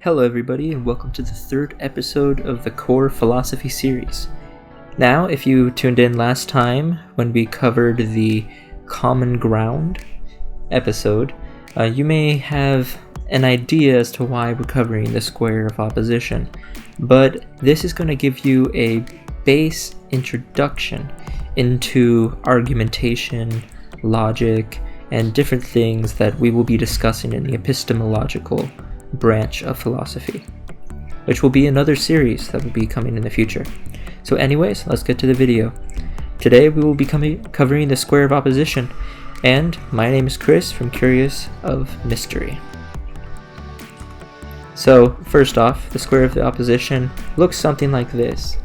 Hello everybody and welcome to the third episode of the Core Philosophy series. Now, if you tuned in last time when we covered the Common Ground episode, you may have an idea as to why we're covering the square of opposition, but this is going to give you a base introduction into argumentation, logic, and different things that we will be discussing in the epistemological branch of philosophy, which will be another series that will be coming in the future. So anyways, let's get to the video. Today we will be covering the square of opposition, and my name is Chris from Curious of Mystery. So first off, the square of the opposition looks something like this,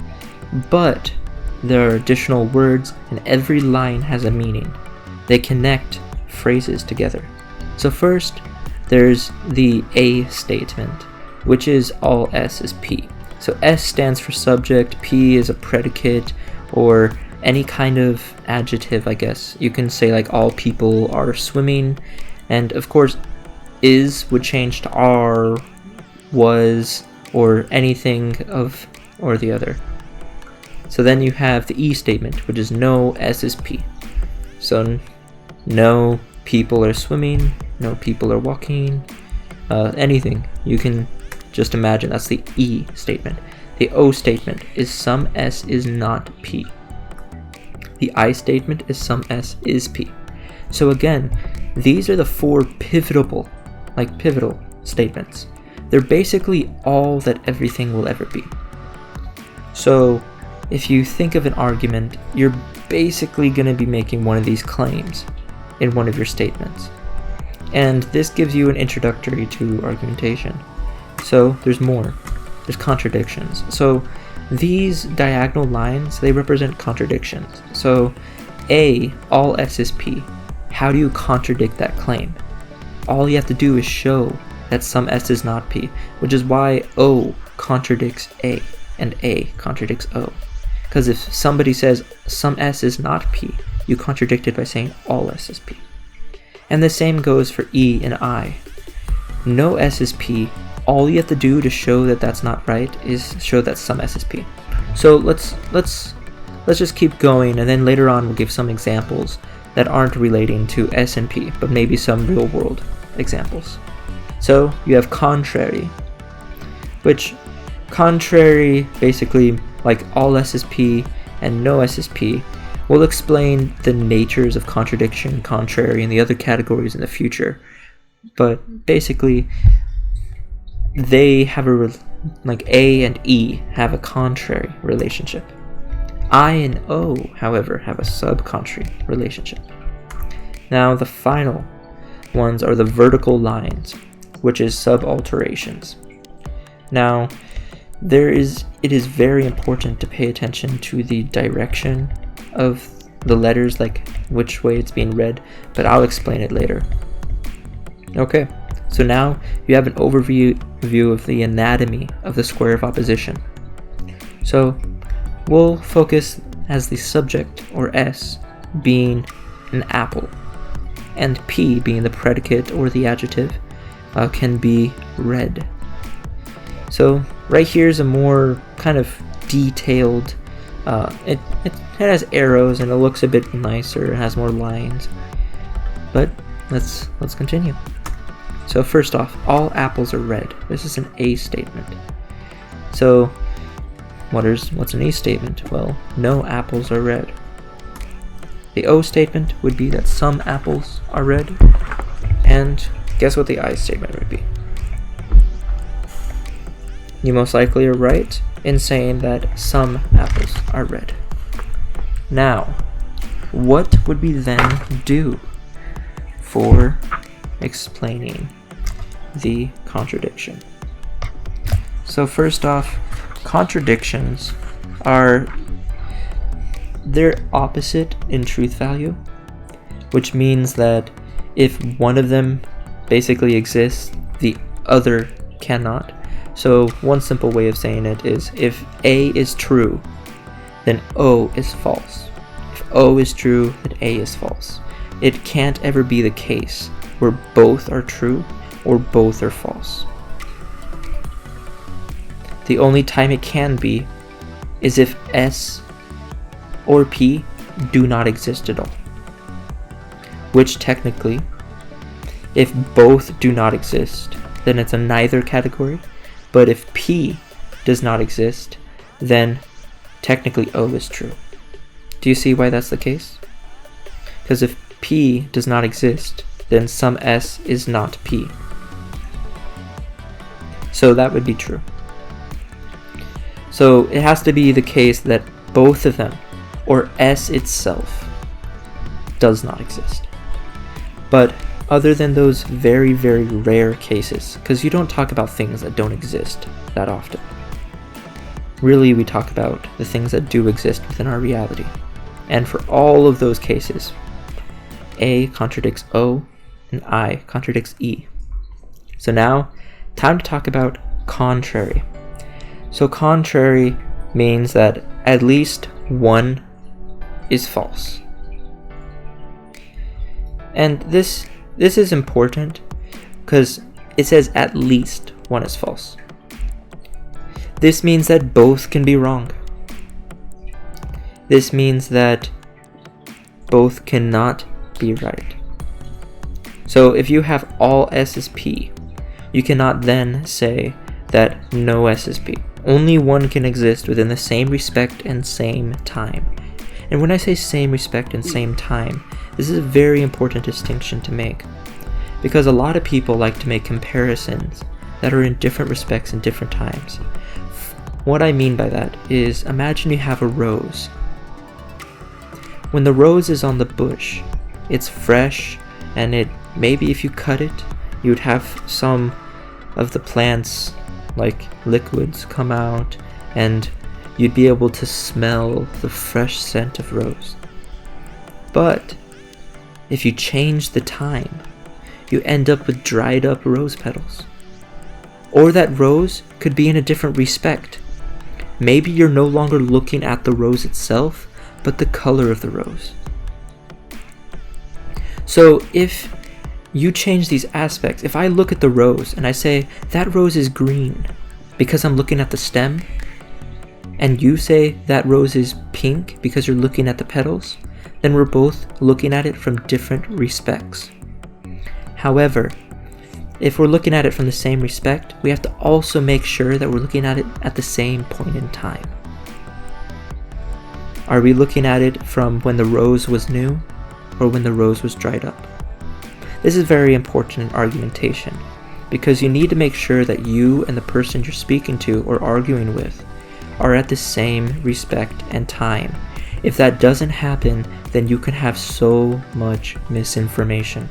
but there are additional words and every line has a meaning. They connect phrases together. So first, there's the A statement, which is all S is P. So S stands for subject, P is a predicate, or any kind of adjective, I guess. You can say like all people are swimming, and of course is would change to are, was, or anything of or the other. So then you have the E statement, which is no S is P. So no people are swimming, no people are walking, anything. You can just imagine that's the E statement. The O statement is some S is not P. The I statement is some S is P. So again, these are the four pivotal statements. They're basically all that everything will ever be. So if you think of an argument, you're basically going to be making one of these claims in one of your statements. And this gives you an introductory to argumentation. So there's more. There's contradictions. So these diagonal lines, they represent contradictions. So A, all S is P. How do you contradict that claim? All you have to do is show that some S is not P, which is why O contradicts A and A contradicts O. Because if somebody says some S is not P, you contradict it by saying all S is P. And the same goes for E and I. No S is P. All you have to do to show that that's not right is show that some S is P. So let's just keep going, and then later on we'll give some examples that aren't relating to S and P, but maybe some real world examples. So you have contrary, which contrary basically like all S is P and no S is P. We'll explain the natures of contradiction, contrary, and the other categories in the future. But basically, they have like A and E have a contrary relationship. I and O, however, have a subcontrary relationship. Now, the final ones are the vertical lines, which is sub-alterations. Now, it is very important to pay attention to the direction of the letters, like which way it's being read, but I'll explain it later. Okay, so now you have an overview of the anatomy of the square of opposition. So we'll focus as the subject, or S, being an apple, and P being the predicate or the adjective, can be red. So right here is a more kind of detailed, it has arrows and it looks a bit nicer, it has more lines, but let's continue. So first off, all apples are red. This is an A statement. So what's an A statement? Well, no apples are red. The O statement would be that some apples are red, and guess what the I statement would be? You most likely are right in saying that some apples are red. Now, what would we then do for explaining the contradiction? So first off, contradictions they're opposite in truth value, which means that if one of them basically exists, the other cannot. So one simple way of saying it is if A is true, then O is false. If O is true, then A is false. It can't ever be the case where both are true or both are false. the only time it can be is if S or P do not exist at all. Which technically, if both do not exist, then it's a neither category. But if P does not exist, then technically O is true. Do you see why that's the case? Because if P does not exist, then some S is not P. So that would be true. So it has to be the case that both of them, or S itself, does not exist. But other than those very, very rare cases, because you don't talk about things that don't exist that often. Really, we talk about the things that do exist within our reality. And for all of those cases, A contradicts O and I contradicts E. So now, time to talk about contrary. So contrary means that at least one is false. And this is important because it says at least one is false. This means that both can be wrong. This means that both cannot be right. So if you have all S is P, you cannot then say that no S is P. Only one can exist within the same respect and same time. And when I say same respect and same time, this is a very important distinction to make, because a lot of people like to make comparisons that are in different respects and different times. What I mean by that is, imagine you have a rose. When the rose is on the bush, it's fresh, and maybe if you cut it, you would have some of the plant's like liquids come out, and you'd be able to smell the fresh scent of rose. But if you change the time, you end up with dried up rose petals. Or that rose could be in a different respect. Maybe you're no longer looking at the rose itself, but the color of the rose. So if you change these aspects, if I look at the rose and I say that rose is green because I'm looking at the stem, and you say that rose is pink because you're looking at the petals, then we're both looking at it from different respects. However, if we're looking at it from the same respect, we have to also make sure that we're looking at it at the same point in time. Are we looking at it from when the rose was new or when the rose was dried up? This is very important in argumentation, because you need to make sure that you and the person you're speaking to or arguing with are at the same respect and time. If that doesn't happen, then you can have so much misinformation.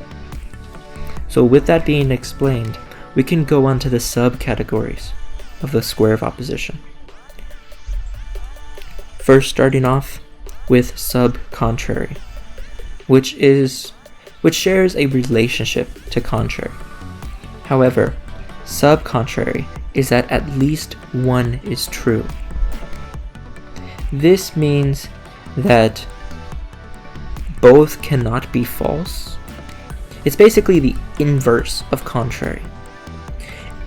So with that being explained, we can go on to the subcategories of the square of opposition. First, starting off with subcontrary, which shares a relationship to contrary. However, subcontrary is that at least one is true. This means that both cannot be false. It's basically the inverse of contrary.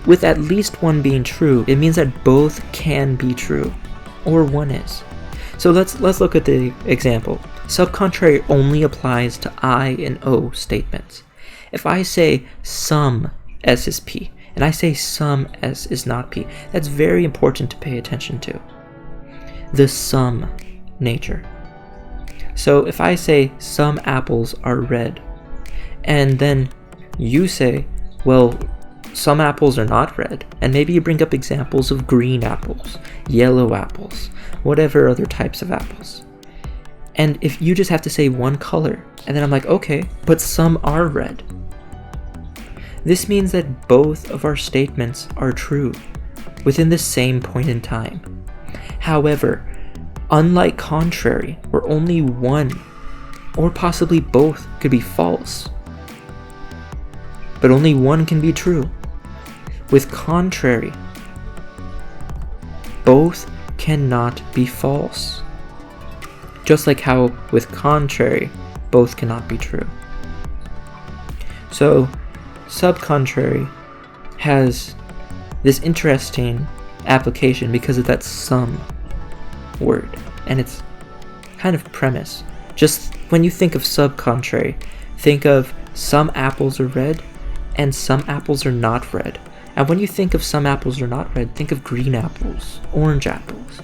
With at least one being true, it means that both can be true, or one is. So let's look at the example. Subcontrary only applies to I and O statements. If I say some S is P, and I say some S is not P, that's very important to pay attention to. The sum nature. So if I say some apples are red, and then you say, well, some apples are not red, and maybe you bring up examples of green apples, yellow apples, whatever other types of apples. And if you just have to say one color, and then I'm like, okay, but some are red. This means that both of our statements are true within the same point in time. However, unlike contrary, where only one or possibly both could be false, but only one can be true, with contrary, both cannot be false. Just like how with contrary, both cannot be true. So, subcontrary has this interesting application because of that some word and its kind of premise. Just when you think of subcontrary, think of some apples are red and some apples are not red. And when you think of some apples are not red, think of green apples, orange apples,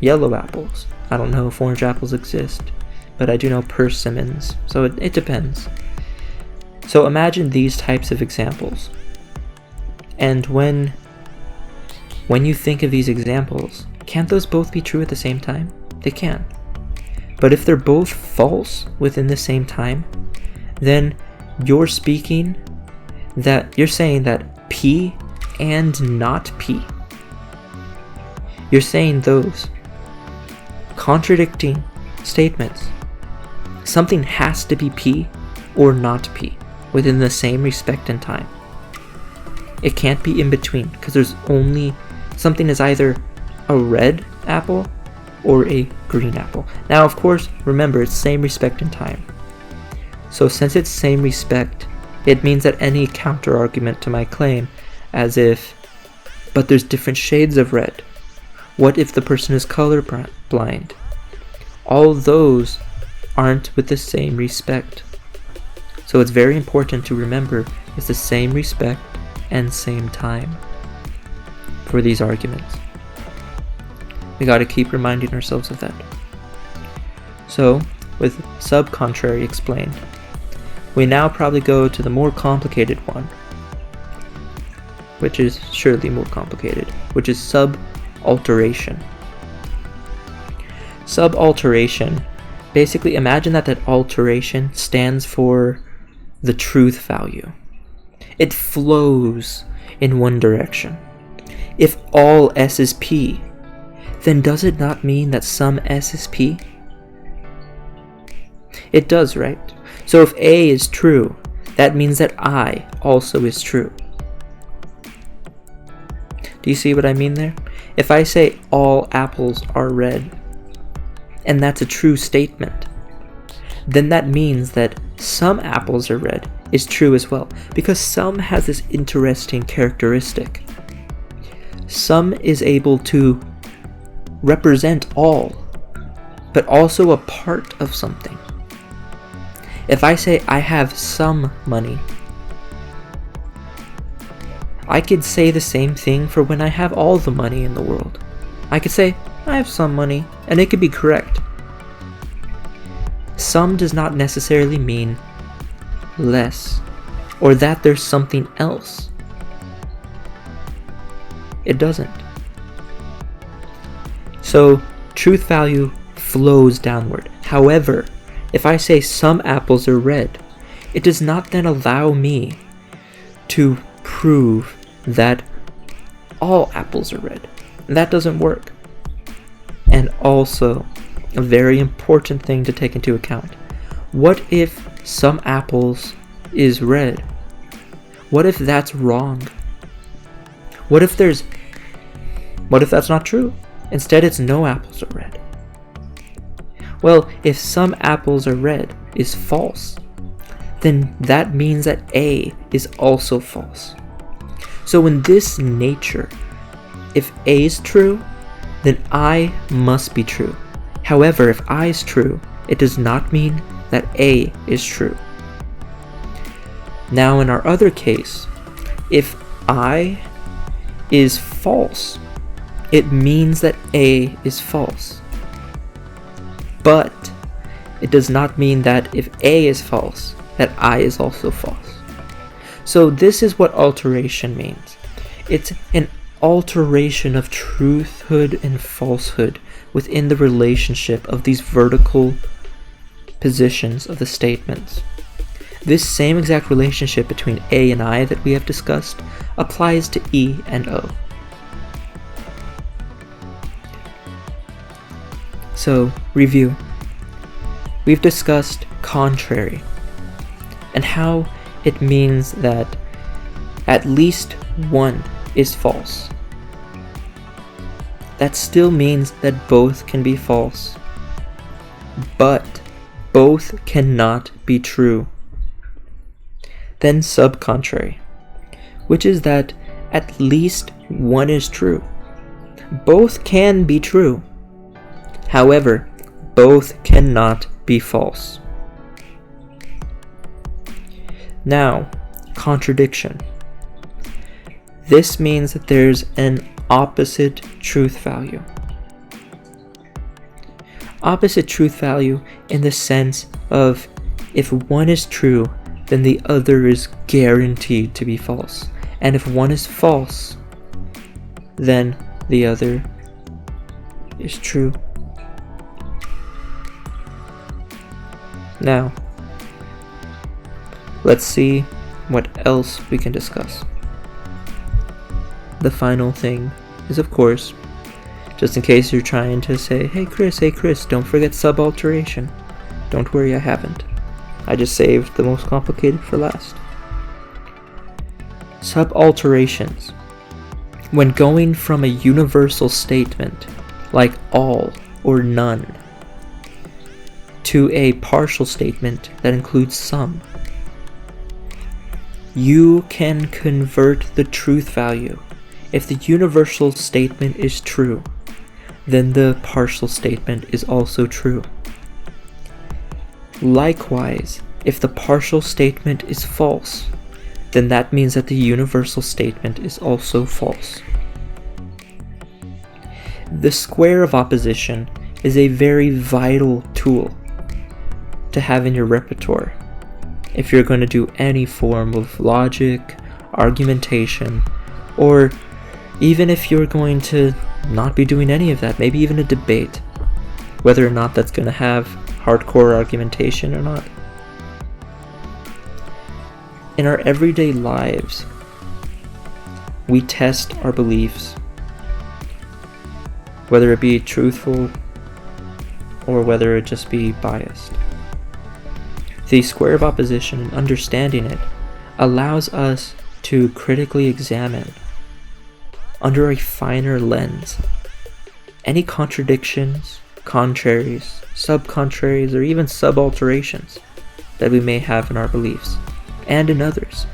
yellow apples. I don't know if orange apples exist, but I do know persimmons, so it depends. So imagine these types of examples. And when you think of these examples, can't those both be true at the same time? They can. But if they're both false within the same time, then you're saying that P and not P. You're saying those contradicting statements. Something has to be P or not P within the same respect and time. It can't be in between, because there's only something is either a red apple or a green apple. Now, of course, remember, it's same respect and time. So since it's same respect, it means that any counter argument to my claim, as if, but there's different shades of red. What if the person is colorblind? All those aren't with the same respect. So it's very important to remember it's the same respect and same time for these arguments. We gotta keep reminding ourselves of that. So, with subcontrary explained, we now probably go to the more complicated one, which is surely more complicated, which is sub-alteration. Sub-alteration, basically imagine that alteration stands for the truth value. It flows in one direction. If all S is P, then does it not mean that some S is P? It does, right? So if A is true, that means that I also is true. Do you see what I mean there? If I say all apples are red, and that's a true statement, then that means that some apples are red is true as well, because some has this interesting characteristic. Some is able to represent all, but also a part of something. If I say I have some money, I could say the same thing for when I have all the money in the world. I could say I have some money, and it could be correct. Some does not necessarily mean less, or that there's something else. It doesn't. So, truth value flows downward. However, if I say some apples are red, it does not then allow me to prove that all apples are red. That doesn't work. And also, a very important thing to take into account. What if some apples is red? What if that's wrong? What if that's not true? Instead, it's no apples are red. Well, if some apples are red is false, then that means that A is also false. So in this nature, if A is true, then I must be true. However, if I is true, it does not mean that A is true. Now in our other case, if I is false, it means that A is false. But it does not mean that if A is false, that I is also false. So this is what alteration means. It's an alteration of truthhood and falsehood within the relationship of these vertical positions of the statements. This same exact relationship between A and I that we have discussed applies to E and O. So, review. We've discussed contrary and how it means that at least one is false. That still means that both can be false, but both cannot be true. Then subcontrary, which is that at least one is true. Both can be true. However, both cannot be false. Now, contradiction. This means that there's an opposite truth value. Opposite truth value in the sense of if one is true, then the other is guaranteed to be false. And if one is false, then the other is true. Now, let's see what else we can discuss. The final thing is, of course, just in case you're trying to say, hey Chris, don't forget sub-alteration. Don't worry, I haven't. I just saved the most complicated for last. Sub-alterations. When going from a universal statement, like all or none, to a partial statement that includes some, you can convert the truth value. If the universal statement is true, then the partial statement is also true. Likewise, if the partial statement is false, then that means that the universal statement is also false. The square of opposition is a very vital tool to have in your repertoire if you're going to do any form of logic, argumentation, or even if you're going to not be doing any of that, maybe even a debate, whether or not that's going to have hardcore argumentation or not. In our everyday lives, we test our beliefs, whether it be truthful or whether it just be biased. The square of opposition and understanding it allows us to critically examine, under a finer lens, any contradictions, contraries, subcontraries, or even sub-alterations that we may have in our beliefs, and in others.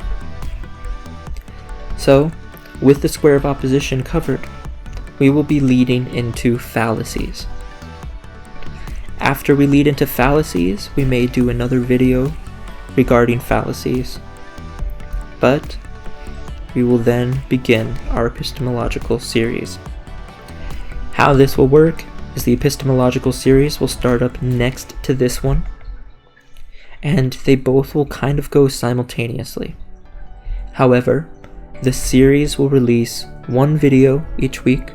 So, with the square of opposition covered, we will be leading into fallacies. After we lead into fallacies, we may do another video regarding fallacies, but we will then begin our epistemological series. How this will work is the epistemological series will start up next to this one, and they both will kind of go simultaneously. However, the series will release one video each week.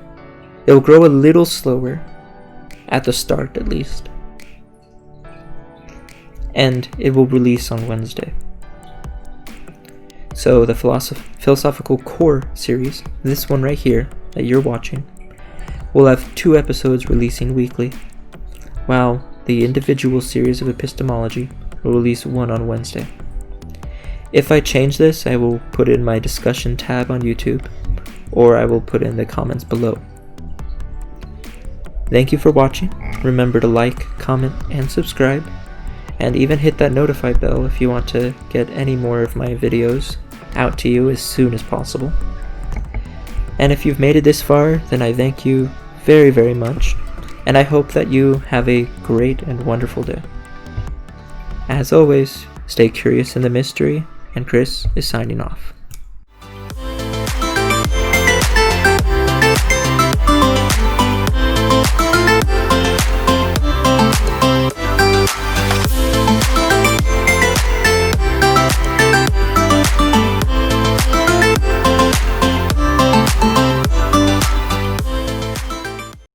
It will grow a little slower, at the start at least, and it will release on Wednesday. So the Philosophical Core series, this one right here that you're watching, will have 2 episodes releasing weekly, while the individual series of epistemology will release 1 on Wednesday. If I change this, I will put in my discussion tab on YouTube, or I will put in the comments below. Thank you for watching. Remember to like, comment, and subscribe, and even hit that notify bell if you want to get any more of my videos out to you as soon as possible. And if you've made it this far, then I thank you very, very much, and I hope that you have a great and wonderful day. As always, stay curious in the mystery, and Chris is signing off.